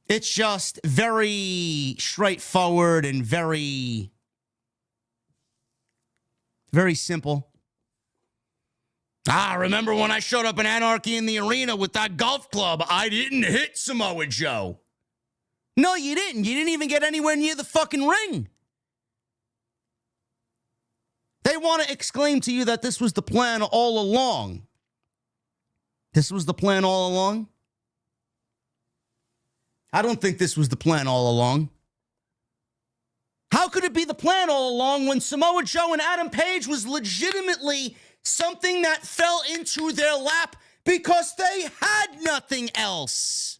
It's just very straightforward and very, very simple. Remember when I showed up in Anarchy in the Arena with that golf club? I didn't hit Samoa Joe. No, you didn't. You didn't even get anywhere near the fucking ring. They want to exclaim to you that this was the plan all along. This was the plan all along? I don't think this was the plan all along. How could it be the plan all along when Samoa Joe and Adam Page was legitimately something that fell into their lap because they had nothing else?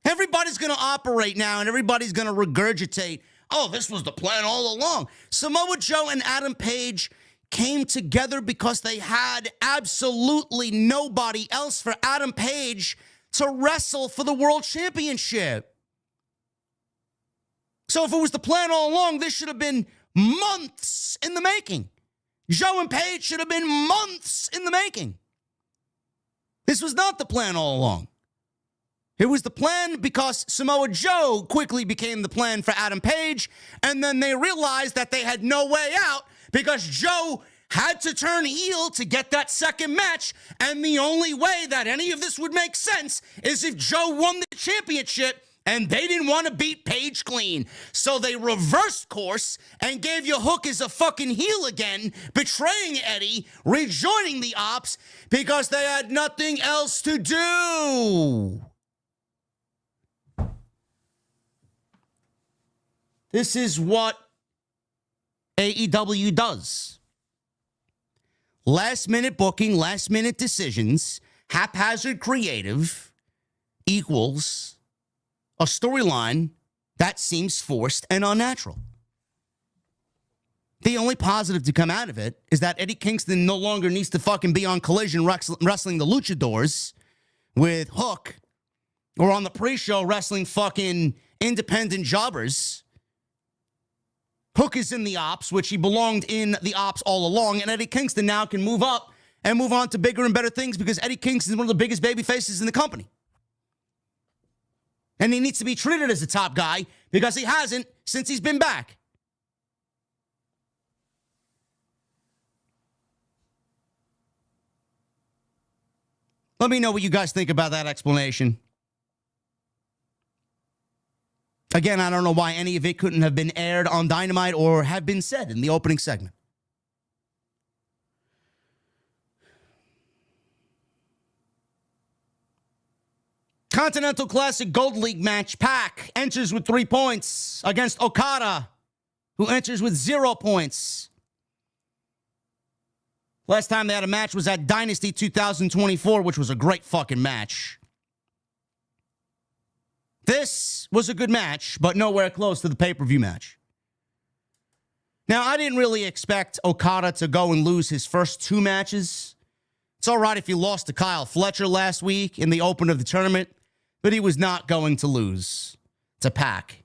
Everybody's going to operate now and everybody's going to regurgitate, oh, this was the plan all along. Samoa Joe and Adam Page came together because they had absolutely nobody else for Adam Page to wrestle for the World Championship. So if it was the plan all along, this should have been months in the making. Joe and Page should have been months in the making. This was not the plan all along. It was the plan because Samoa Joe quickly became the plan for Adam Page, and then they realized that they had no way out because Joe had to turn heel to get that second match, and the only way that any of this would make sense is if Joe won the championship, and they didn't want to beat Page clean. So they reversed course and gave you Hook as a fucking heel again, betraying Eddie, rejoining the Ops, because they had nothing else to do. This is what AEW does. Last-minute booking, last-minute decisions, haphazard creative equals a storyline that seems forced and unnatural. The only positive to come out of it is that Eddie Kingston no longer needs to fucking be on Collision wrestling the Luchadors with Hook, or on the pre-show wrestling fucking independent jobbers. Hook is in the Ops, which he belonged in the Ops all along, and Eddie Kingston now can move up and move on to bigger and better things because Eddie Kingston is one of the biggest baby faces in the company. And he needs to be treated as a top guy because he hasn't since he's been back. Let me know what you guys think about that explanation. Again, I don't know why any of it couldn't have been aired on Dynamite or have been said in the opening segment. Continental Classic Gold League match. Pac enters with 3 points against Okada, who enters with 0 points. Last time they had a match was at Dynasty 2024, which was a great fucking match. This was a good match, but nowhere close to the pay-per-view match. Now, I didn't really expect Okada to go and lose his first 2 matches. It's all right if he lost to Kyle Fletcher last week in the open of the tournament, but he was not going to lose to Pac.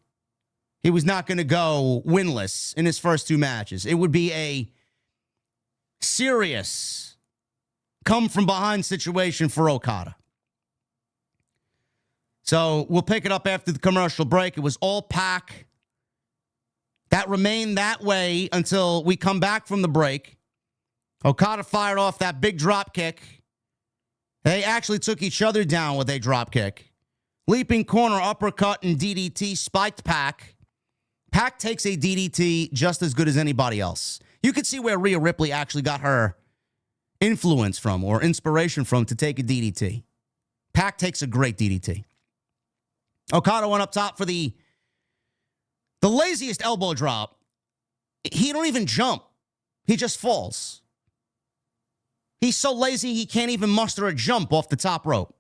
He was not going to go winless in his first 2 matches. It would be a serious come-from-behind situation for Okada. So we'll pick it up after the commercial break. It was all Pac. That remained that way until we come back from the break. Okada fired off that big drop kick. They actually took each other down with a drop kick. Leaping corner, uppercut, and DDT spiked Pac. Pac takes a DDT just as good as anybody else. You could see where Rhea Ripley actually got her influence from or inspiration from to take a DDT. Pac takes a great DDT. Okada went up top for the laziest elbow drop. He don't even jump. He just falls. He's so lazy he can't even muster a jump off the top rope.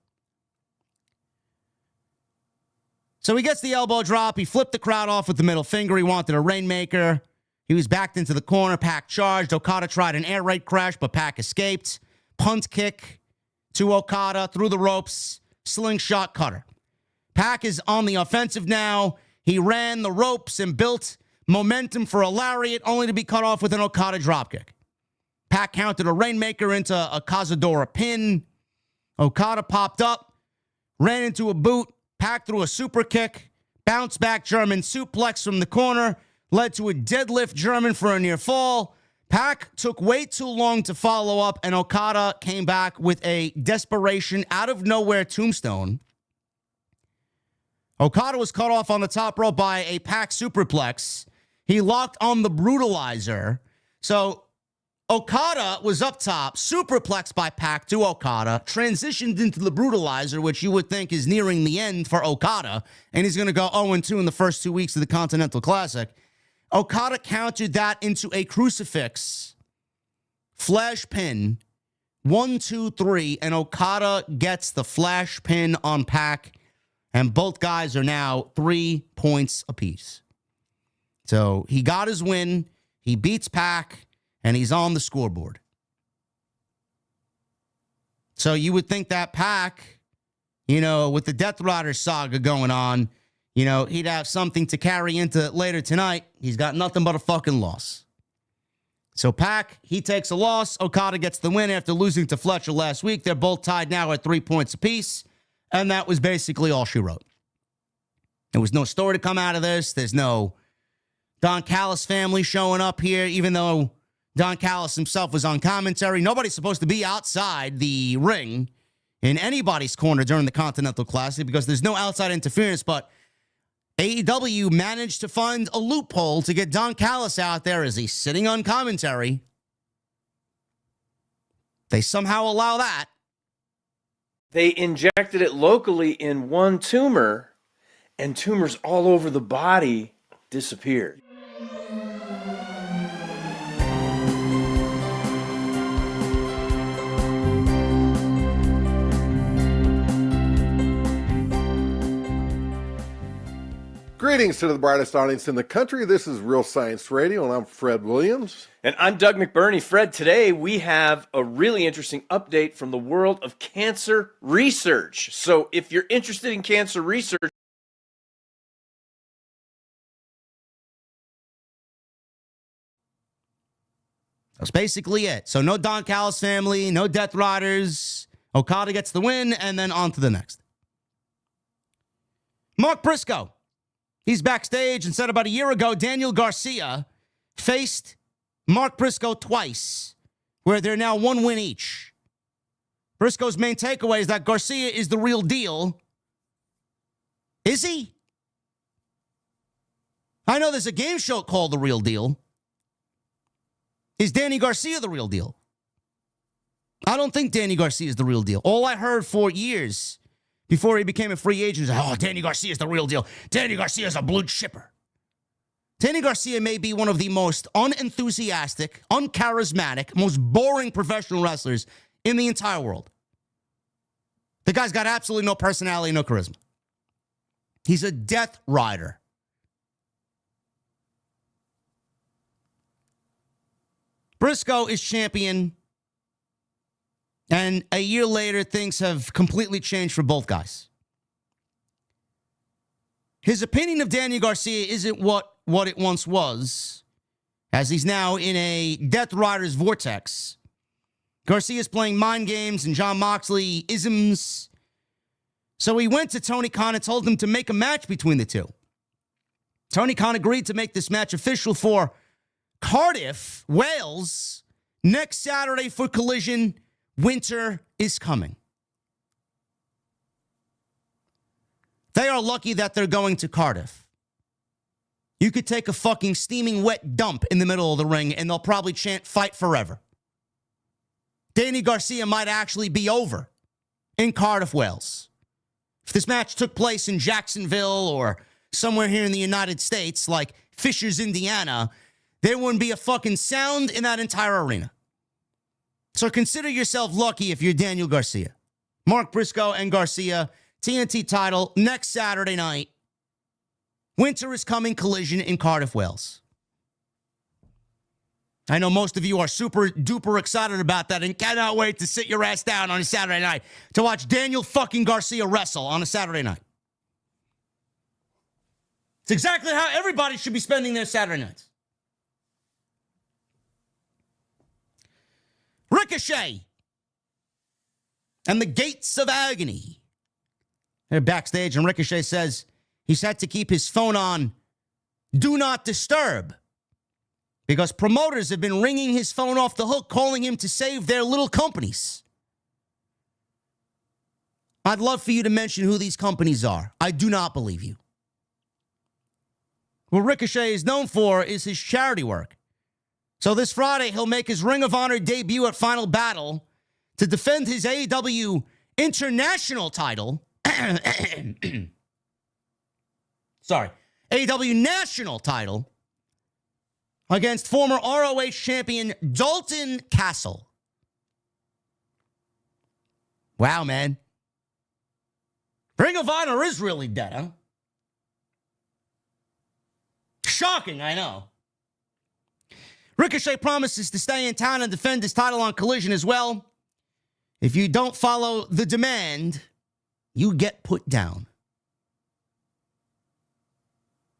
So he gets the elbow drop. He flipped the crowd off with the middle finger. He wanted a Rainmaker. He was backed into the corner. Pac charged. Okada tried an air raid crash, but Pac escaped. Punt kick to Okada through the ropes. Slingshot cutter. Pac is on the offensive now. He ran the ropes and built momentum for a lariat, only to be cut off with an Okada dropkick. Pac countered a Rainmaker into a Cazadora pin. Okada popped up, ran into a boot, Pac threw a super kick, bounce back German suplex from the corner, led to a deadlift German for a near fall. Pac took way too long to follow up, and Okada came back with a desperation out of nowhere tombstone. Okada was cut off on the top rope by a Pac superplex. He locked on the brutalizer. So Okada was up top, superplexed by Pac to Okada, transitioned into the brutalizer, which you would think is nearing the end for Okada, and he's going to go 0-2 in the first 2 weeks of the Continental Classic. Okada countered that into a crucifix, flash pin, 1, 2, 3, and Okada gets the flash pin on Pac, and both guys are now 3 points apiece. So he got his win, he beats Pac, and he's on the scoreboard. So you would think that Pac, with the Death Rider saga going on, he'd have something to carry into later tonight. He's got nothing but a fucking loss. So Pac, he takes a loss. Okada gets the win after losing to Fletcher last week. They're both tied now at 3 points apiece. And that was basically all she wrote. There was no story to come out of this. There's no Don Callis family showing up here, even though Don Callis himself was on commentary. Nobody's supposed to be outside the ring in anybody's corner during the Continental Classic because there's no outside interference, but AEW managed to find a loophole to get Don Callis out there as he's sitting on commentary. They somehow allow that. They injected it locally in one tumor, and tumors all over the body disappeared. Greetings to the brightest audience in the country. This is Real Science Radio, and I'm Fred Williams. And I'm Doug McBurney. Fred, today we have a really interesting update from the world of cancer research. So if you're interested in cancer research, that's basically it. So no Don Callis family, no Death Riders. Okada gets the win, and then on to the next. Mark Briscoe. He's backstage and said about a year ago, Daniel Garcia faced Mark Briscoe twice, where they're now 1 win each. Briscoe's main takeaway is that Garcia is the real deal. Is he? I know there's a game show called The Real Deal. Is Danny Garcia the real deal? I don't think Danny Garcia is the real deal. All I heard for years before he became a free agent was, Danny Garcia is the real deal. Danny Garcia is a blue chipper. Danny Garcia may be one of the most unenthusiastic, uncharismatic, most boring professional wrestlers in the entire world. The guy's got absolutely no personality, no charisma. He's a death rider. Briscoe is champion, and a year later, things have completely changed for both guys. His opinion of Daniel Garcia isn't what it once was, as he's now in a Death Rider's vortex. Garcia's playing mind games and Jon Moxley isms. So he went to Tony Khan and told him to make a match between the two. Tony Khan agreed to make this match official for Cardiff, Wales, next Saturday for Collision. Winter is coming. They are lucky that they're going to Cardiff. You could take a fucking steaming wet dump in the middle of the ring and they'll probably chant fight forever. Danny Garcia might actually be over in Cardiff, Wales. If this match took place in Jacksonville or somewhere here in the United States, like Fishers, Indiana, there wouldn't be a fucking sound in that entire arena. So consider yourself lucky if you're Daniel Garcia. Mark Briscoe and Garcia, TNT title next Saturday night. Winter is coming, Collision in Cardiff, Wales. I know most of you are super duper excited about that and cannot wait to sit your ass down on a Saturday night to watch Daniel fucking Garcia wrestle on a Saturday night. It's exactly how everybody should be spending their Saturday nights. Ricochet and the Gates of Agony. They're backstage, and Ricochet says he's had to keep his phone on Do Not Disturb because promoters have been ringing his phone off the hook, calling him to save their little companies. I'd love for you to mention who these companies are. I do not believe you. What Ricochet is known for is his charity work. So this Friday, he'll make his Ring of Honor debut at Final Battle to defend his AEW International title. Sorry, AEW National title against former ROH champion Dalton Castle. Wow, man. Ring of Honor is really dead, huh? Shocking, I know. Ricochet promises to stay in town and defend his title on Collision as well. If you don't follow the demand, you get put down.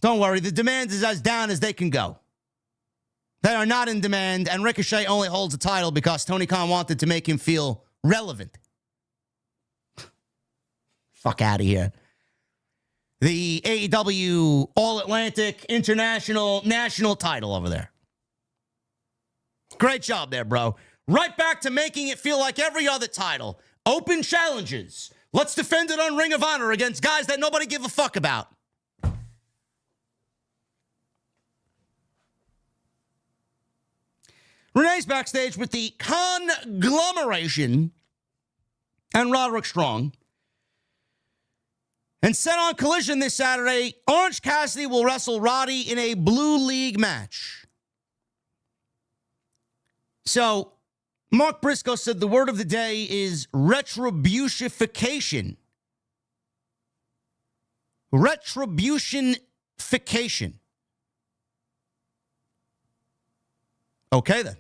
Don't worry, the demand is as down as they can go. They are not in demand, and Ricochet only holds the title because Tony Khan wanted to make him feel relevant. Fuck out of here. The AEW All-Atlantic International National title over there. Great job there, bro. Right back to making it feel like every other title. Open challenges. Let's defend it on Ring of Honor against guys that nobody give a fuck about. Renee's backstage with the conglomeration and Roderick Strong. And set on Collision this Saturday, Orange Cassidy will wrestle Roddy in a Blue League match. So, Mark Briscoe said the word of the day is retributification. Retributionification. Okay, then.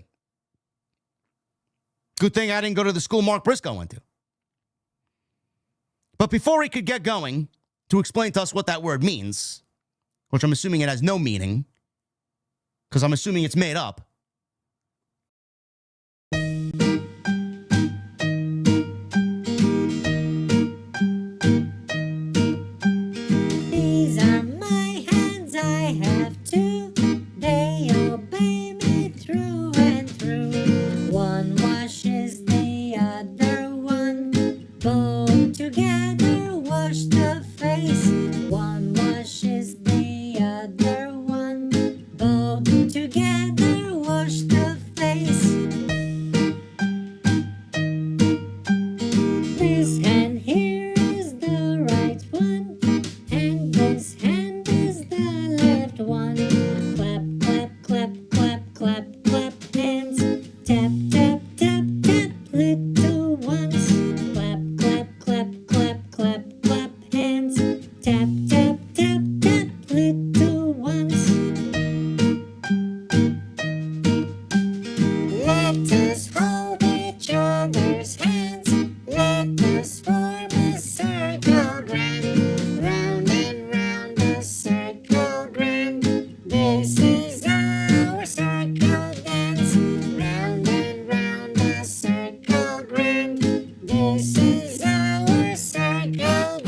Good thing I didn't go to the school Mark Briscoe went to. But before he could get going to explain to us what that word means, which I'm assuming it has no meaning, because I'm assuming it's made up. These are my hands, I have two. They obey me through and through. One washes the other one. Both together wash the face. One washes the other one. Both together wash the face. This hand here is the right one, and this hand is the left one. Clap, clap, clap, clap, clap, clap hands. Tap, tap, tap, tap, little ones. Clap, clap, clap, clap, clap, clap hands. Tap, tap, tap, tap, little ones. Let us hold each other's hands. Let us form a circle grand. Round and round a circle grand. This is our circle dance. Round and round a circle grand. This is our circle dance.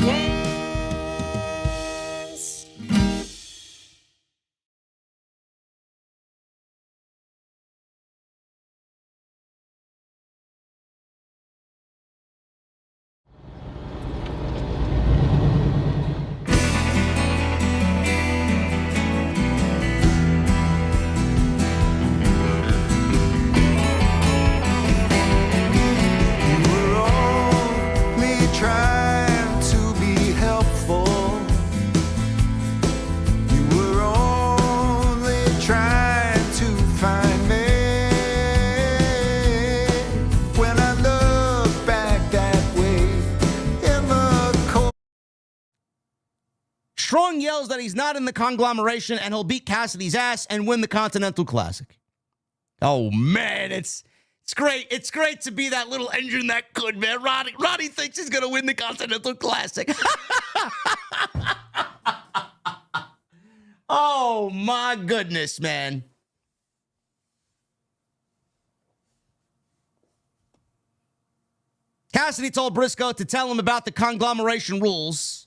We're only trying to be helpful. You were only trying to find me. When I look back that way in the cold. Strong yells that he's not in the conglomeration and he'll beat Cassidy's ass and win the Continental Classic. Oh, man, it's great. It's great to be that little engine that could, man. Roddy thinks he's going to win the Continental Classic. Oh, my goodness, man. Cassidy told Briscoe to tell him about the conglomeration rules.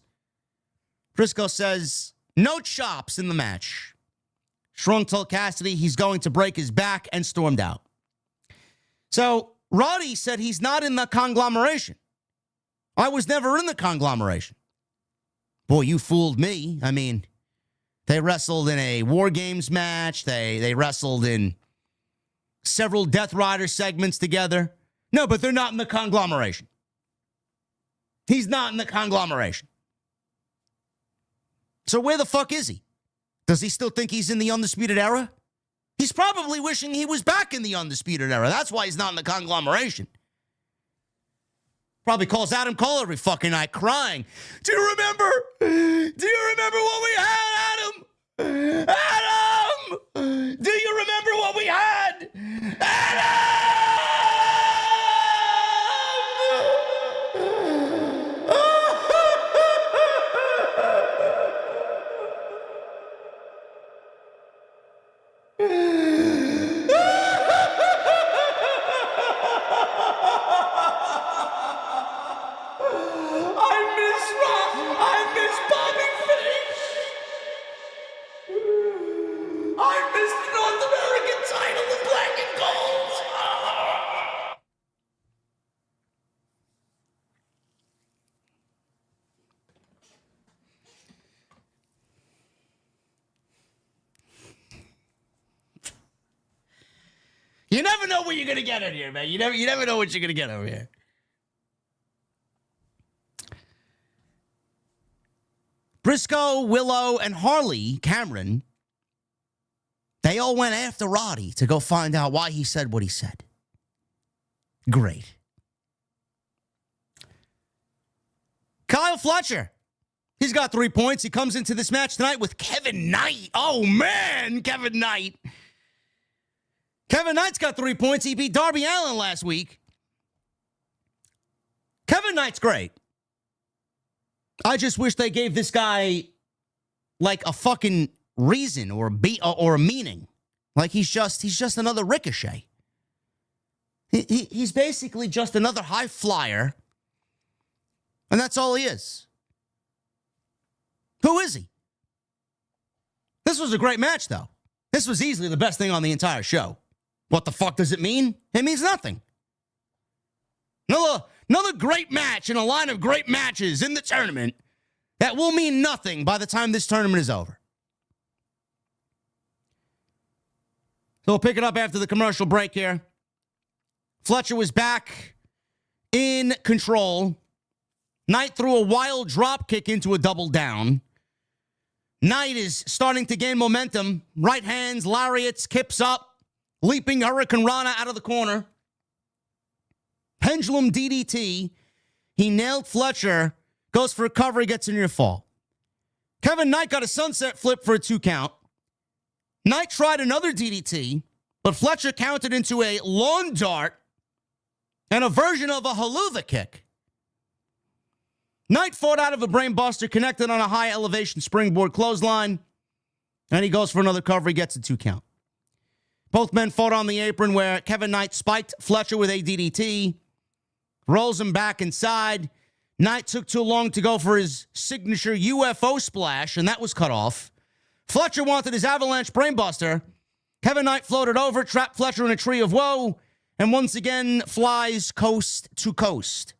Briscoe says, no chops in the match. Strong told Cassidy he's going to break his back and stormed out. So Roddy said he's not in the conglomeration. I was never in the conglomeration. Boy, you fooled me. I mean, they wrestled in a War Games match. They wrestled in several Death Rider segments together. No, but they're not in the conglomeration. He's not in the conglomeration. So where the fuck is he? Does he still think he's in the Undisputed Era? He's probably wishing he was back in the Undisputed Era. That's why he's not in the conglomeration. Probably calls Adam Cole every fucking night crying. Do you remember? Do you remember what we had, Adam? Adam! Do you remember what we had? Adam! I miss Bobby Fish. I miss the North American title with black and gold. You never know what you're gonna get in here, man. You never know what you're gonna get over here. Briscoe, Willow, and Harley Cameron, they all went after Roddy to go find out why he said what he said. Great. Kyle Fletcher, he's got 3 points. He comes into this match tonight with Kevin Knight. Oh, man, Kevin Knight. Kevin Knight's got 3 points. He beat Darby Allin last week. Kevin Knight's great. I just wish they gave this guy like a fucking reason or a meaning. Like he's just another Ricochet. He's basically just another high flyer, and that's all he is. Who is he? This was a great match, though. This was easily the best thing on the entire show. What the fuck does it mean? It means nothing. Another great match in a line of great matches in the tournament that will mean nothing by the time this tournament is over. So we'll pick it up after the commercial break here. Fletcher was back in control. Knight threw a wild drop kick into a double down. Knight is starting to gain momentum. Right hands, lariats, kips up, leaping Hurricane Rana out of the corner. Pendulum DDT. He nailed Fletcher. Goes for a cover. He gets a near fall. Kevin Knight got a sunset flip for a 2 count. Knight tried another DDT, but Fletcher countered into a lawn dart and a version of a haluva kick. Knight fought out of a brainbuster, connected on a high elevation springboard clothesline, and he goes for another cover. He gets a 2 count. Both men fought on the apron where Kevin Knight spiked Fletcher with a DDT. Rolls him back inside. Knight took too long to go for his signature UFO splash, and that was cut off. Fletcher wanted his avalanche brainbuster. Kevin Knight floated over, trapped Fletcher in a tree of woe, and once again flies coast to coast.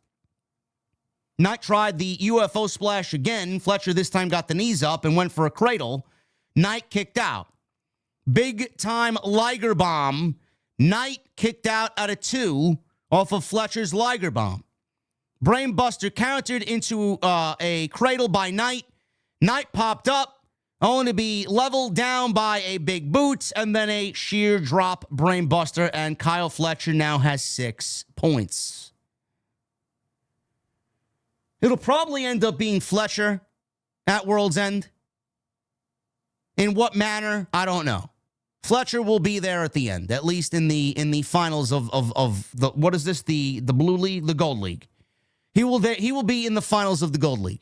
Knight tried the UFO splash again. Fletcher this time got the knees up and went for a cradle. Knight kicked out. Big time Liger bomb. Knight kicked out at a 2 off of Fletcher's Liger bomb. Brainbuster countered into a cradle by Knight. Knight popped up, only to be leveled down by a big boot and then a sheer drop brainbuster, and Kyle Fletcher now has 6 points. It'll probably end up being Fletcher at World's End. In what manner, I don't know. Fletcher will be there at the end, at least in the finals of the, what is this, the Blue League, the Gold League. He will be in the finals of the Gold League,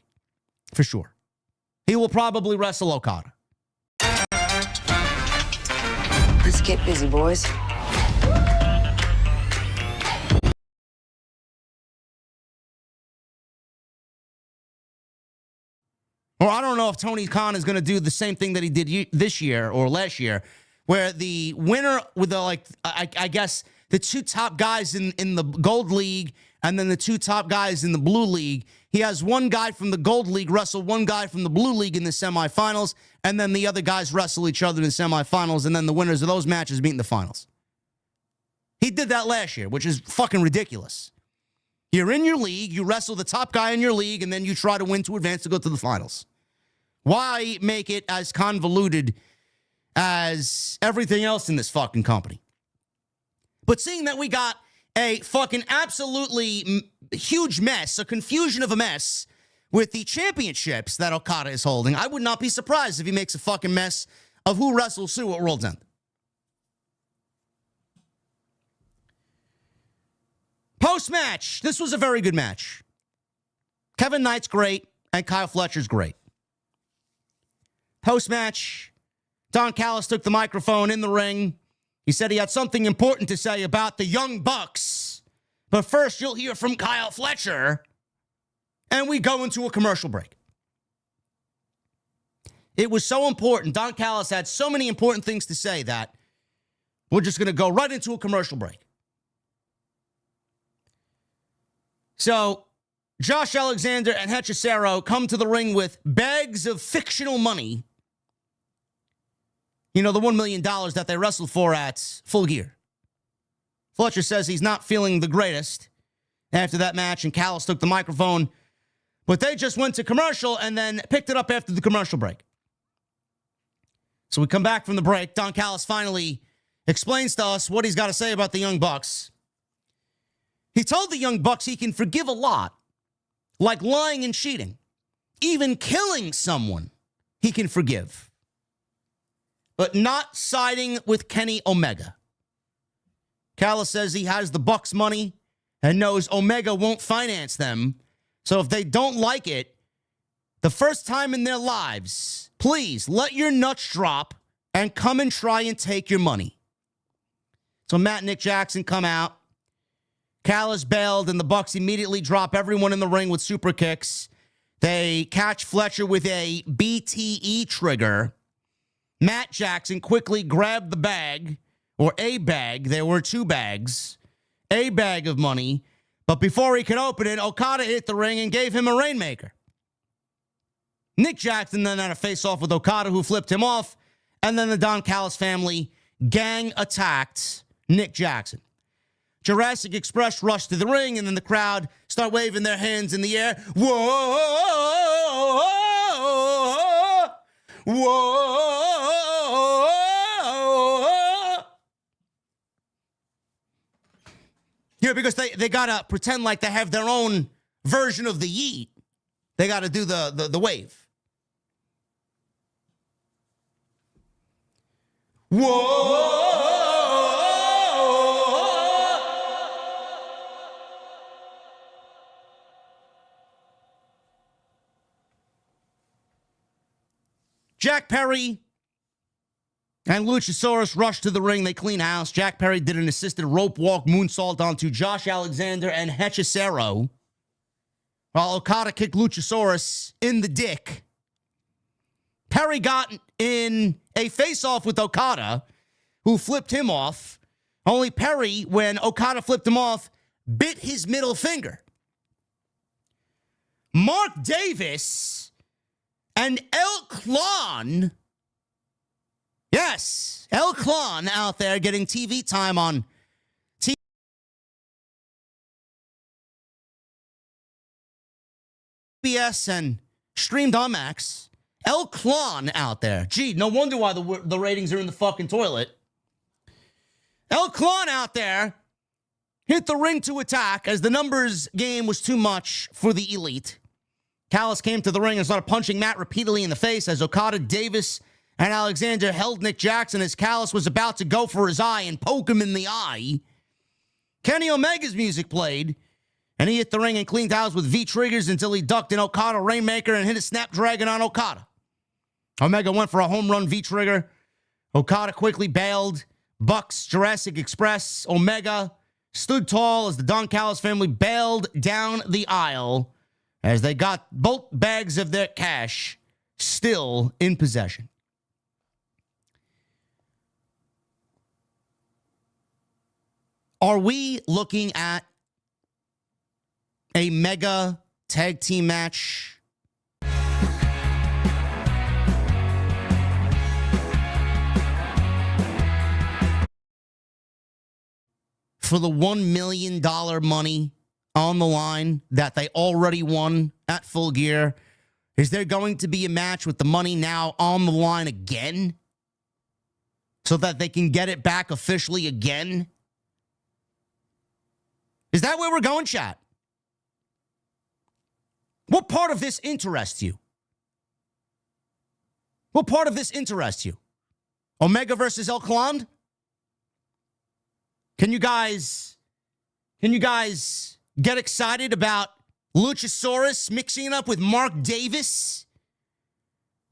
for sure. He will probably wrestle Okada. Let's get busy, boys. Or I don't know if Tony Khan is going to do the same thing that he did this year or last year, where the winner with the, like, I guess the two top guys in the gold league and then the two top guys in the blue league, he has one guy from the gold league wrestle one guy from the blue league in the semifinals, and then the other guys wrestle each other in the semifinals, and then the winners of those matches meet in the finals. He did that last year, which is fucking ridiculous. You're in your league, you wrestle the top guy in your league, and then you try to win to advance to go to the finals. Why make it as convoluted as everything else in this fucking company? But seeing that we got a fucking absolutely huge mess, a confusion of a mess with the championships that Okada is holding, I would not be surprised if he makes a fucking mess of who wrestles who at World's End. Post-match, this was a very good match. Kevin Knight's great, and Kyle Fletcher's great. Post-match, Don Callis took the microphone in the ring. He said he had something important to say about the Young Bucks. But first, you'll hear from Kyle Fletcher. And we go into a commercial break. It was so important. Don Callis had so many important things to say that we're just going to go right into a commercial break. So, Josh Alexander and Hechicero come to the ring with bags of fictional money. You know, the $1 million that they wrestled for at Full Gear. Fletcher says he's not feeling the greatest after that match, and Callis took the microphone. But they just went to commercial and then picked it up after the commercial break. So we come back from the break. Don Callis finally explains to us what he's got to say about the Young Bucks. He told the Young Bucks he can forgive a lot, like lying and cheating. Even killing someone, he can forgive. But not siding with Kenny Omega. Callis says he has the Bucks' money and knows Omega won't finance them. So if they don't like it, the first time in their lives, please let your nuts drop and come and try and take your money. So Matt and Nick Jackson come out. Callis bailed, and the Bucks immediately drop everyone in the ring with super kicks. They catch Fletcher with a BTE trigger. Matt Jackson quickly grabbed the bag, or a bag. There were two bags. A bag of money. But before he could open it, Okada hit the ring and gave him a Rainmaker. Nick Jackson then had a face-off with Okada, who flipped him off. And then the Don Callis family gang attacked Nick Jackson. Jurassic Express rushed to the ring, and then the crowd start waving their hands in the air. Whoa! Whoa! Yeah, because they got to pretend like they have their own version of the yeet. They got to do the wave. Whoa! Jack Perry and Luchasaurus rushed to the ring. They clean house. Jack Perry did an assisted rope walk moonsault onto Josh Alexander and Hechicero, while Okada kicked Luchasaurus in the dick. Perry got in a face-off with Okada, who flipped him off. Only Perry, when Okada flipped him off, bit his middle finger. Mark Davis and El Clon, yes, El Clon out there getting TV time on TBS and streamed on Max. El Clon out there. Gee, no wonder why the ratings are in the fucking toilet. El Clon out there hit the ring to attack as the numbers game was too much for the elite. Callis came to the ring and started punching Matt repeatedly in the face as Okada, Davis, and Alexander held Nick Jackson as Callis was about to go for his eye and poke him in the eye. Kenny Omega's music played, and he hit the ring and cleaned house with V-triggers until he ducked an Okada Rainmaker and hit a Snapdragon on Okada. Omega went for a home run V-trigger. Okada quickly bailed. Bucks, Jurassic Express, Omega stood tall as the Don Callis family bailed down the aisle as they got both bags of their cash still in possession. Are we looking at a mega tag team match? For the $1 million money on the line that they already won at Full Gear? Is there going to be a match with the money now on the line again so that they can get it back officially again? Is that where we're going, chat? What part of this interests you? What part of this interests you? Omega versus El Clan? Can you guys get excited about Luchasaurus mixing it up with Mark Davis?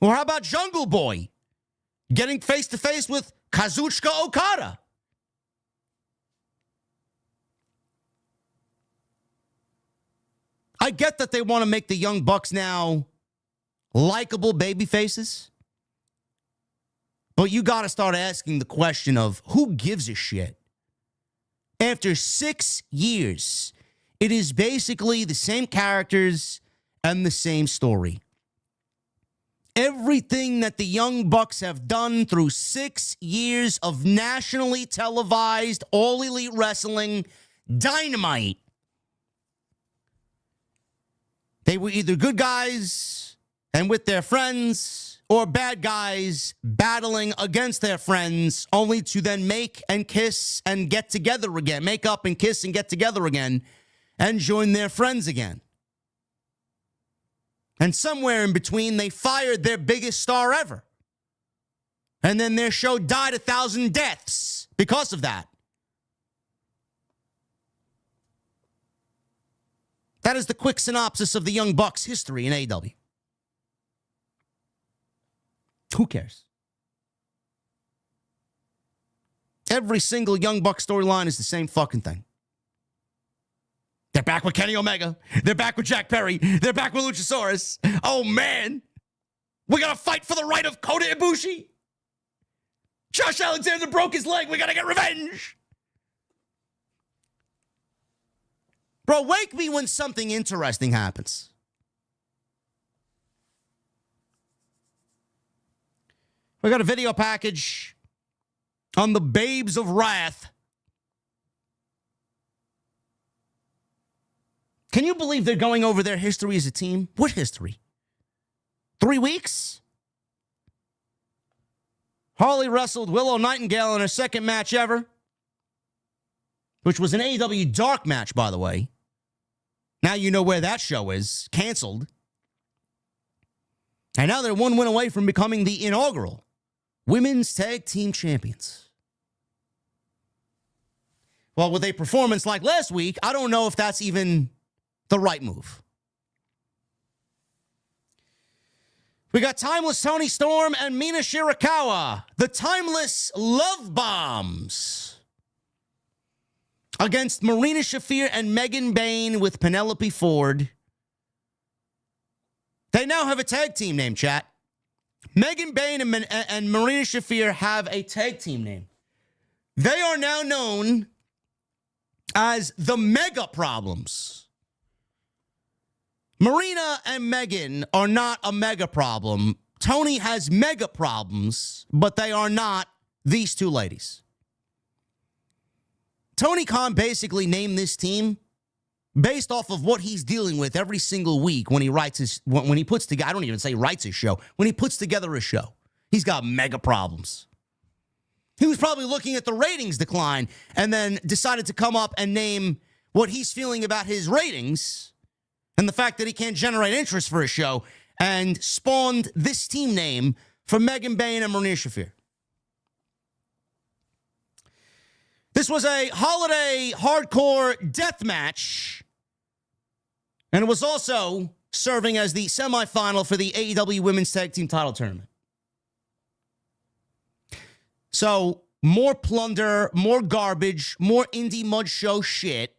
Or how about Jungle Boy getting face-to-face with Kazuchika Okada? I get that they want to make the Young Bucks now likable baby faces. But you got to start asking the question of who gives a shit? After 6 years, it is basically the same characters and the same story. Everything that the Young Bucks have done through 6 years of nationally televised All Elite Wrestling Dynamite. They were either good guys and with their friends, or bad guys battling against their friends, only to then make and kiss and get together again, make up and kiss and get together again, and join their friends again. And somewhere in between, they fired their biggest star ever. And then their show died 1,000 deaths because of that. That is the quick synopsis of the Young Bucks' history in AEW. Who cares? Every single Young Bucks storyline is the same fucking thing. They're back with Kenny Omega. They're back with Jack Perry. They're back with Luchasaurus. Oh, man. We got to fight for the right of Kota Ibushi. Josh Alexander broke his leg. We got to get revenge. Bro, wake me when something interesting happens. We got a video package on the Babes of Wrath. Can you believe they're going over their history as a team? What history? 3 weeks? Harley wrestled Willow Nightingale in her second match ever, which was an AEW Dark match, by the way. Now you know where that show is. Canceled. And now they're one win away from becoming the inaugural Women's Tag Team Champions. Well, with a performance like last week, I don't know if that's even the right move. We got Timeless Tony Storm and Mina Shirakawa, the Timeless Love Bombs, against Marina Shafir and Megan Bayne with Penelope Ford. They now have a tag team name, chat. Megan Bayne and Marina Shafir have a tag team name. They are now known as the Mega Problems. Marina and Megan are not a mega problem. Tony has mega problems, but they are not these two ladies. Tony Khan basically named this team based off of what he's dealing with every single week when he puts together, I don't even say writes his show, when he puts together a show. He's got mega problems. He was probably looking at the ratings decline and then decided to come up and name what he's feeling about his ratings and the fact that he can't generate interest for a show, and spawned this team name for Megan Bayne and Marina Shafir. This was a holiday hardcore death match, and it was also serving as the semifinal for the AEW Women's Tag Team Title Tournament. So, more plunder, more garbage, more indie mud show shit.